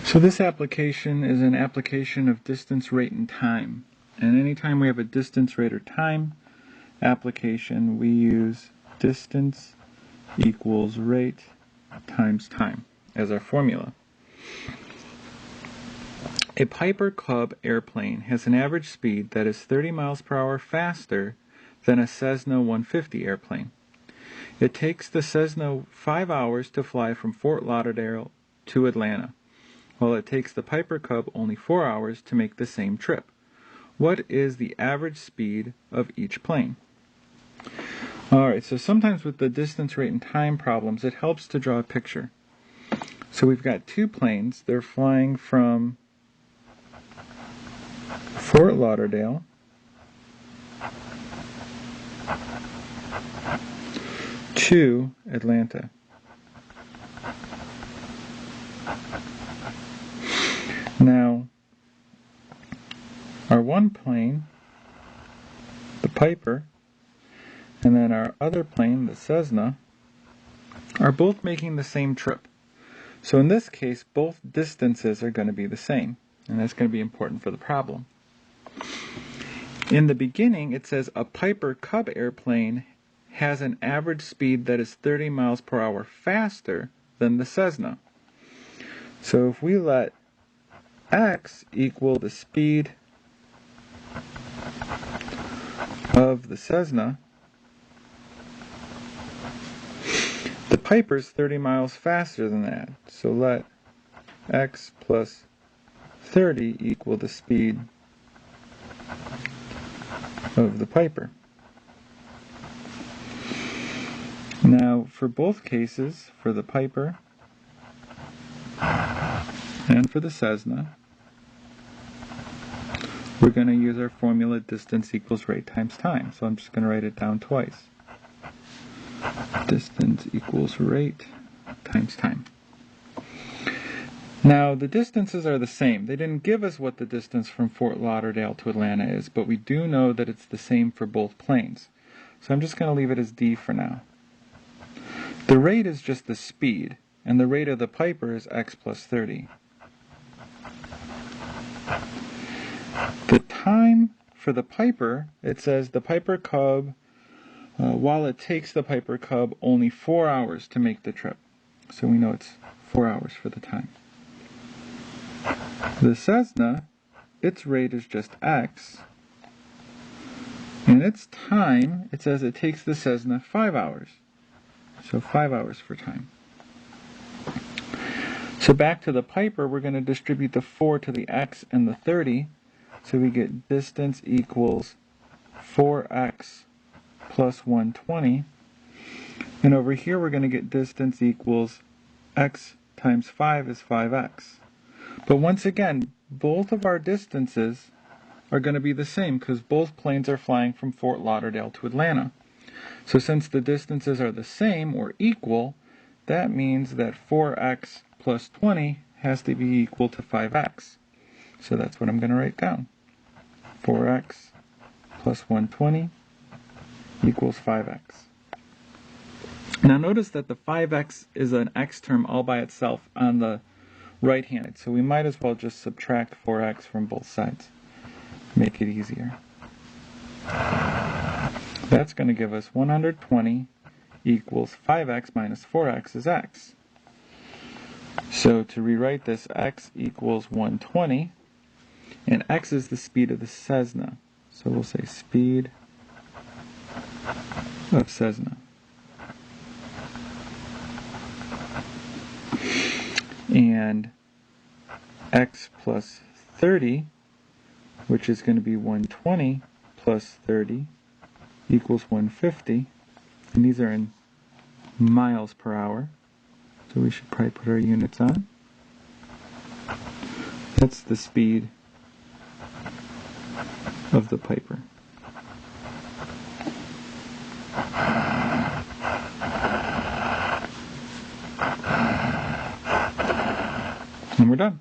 So this application is an application of distance, rate, and time. And anytime we have a distance, rate, or time application, we use distance equals rate times time as our formula. A Piper Cub airplane has an average speed that is 30 miles per hour faster than a Cessna 150 airplane. It takes the Cessna 5 hours to fly from Fort Lauderdale to Atlanta, while it takes the Piper Cub only 4 hours to make the same trip. What is the average speed of each plane? Alright, so sometimes with the distance, rate, and time problems, it helps to draw a picture. So we've got two planes. They're flying from Fort Lauderdale to Atlanta. Now, our one plane, the Piper, and then our other plane, the Cessna, are both making the same trip. So in this case, both distances are going to be the same, and that's going to be important for the problem. In the beginning, it says a Piper Cub airplane has an average speed that is 30 miles per hour faster than the Cessna. So if we let x equal the speed of the Cessna, the Piper's 30 miles faster than that. So let x plus 30 equal the speed of the Piper. Now, for both cases, for the Piper and for the Cessna, we're going to use our formula distance equals rate times time. So I'm just going to write it down twice. Distance equals rate times time. Now, the distances are the same. They didn't give us what the distance from Fort Lauderdale to Atlanta is, but we do know that it's the same for both planes. So I'm just going to leave it as D for now. The rate is just the speed, and the rate of the Piper is x plus 30. The time for the Piper, it says the Piper Cub, while it takes the Piper Cub only 4 hours to make the trip. So we know it's 4 hours for the time. The Cessna, its rate is just x, and its time, it says it takes the Cessna 5 hours. So 5 hours for time. So back to the Piper, we're going to distribute the 4 to the x and the 30. So we get distance equals 4x plus 120. And over here we're going to get distance equals x times 5 is 5x. But once again, both of our distances are going to be the same because both planes are flying from Fort Lauderdale to Atlanta. So since the distances are the same or equal, that means that 4x plus 20 has to be equal to 5x. So that's what I'm going to write down. 4x plus 120 equals 5x. Now notice that the 5x is an x term all by itself on the right-handed, so we might as well just subtract 4x from both sides. Make it easier. That's going to give us 120 equals 5x minus 4x is x. So to rewrite this, x equals 120, and x is the speed of the Cessna. So we'll say speed of Cessna. And x plus 30, which is going to be 120 plus 30, equals 150, and these are in miles per hour, so we should probably put our units on. That's the speed of the Piper. And we're done.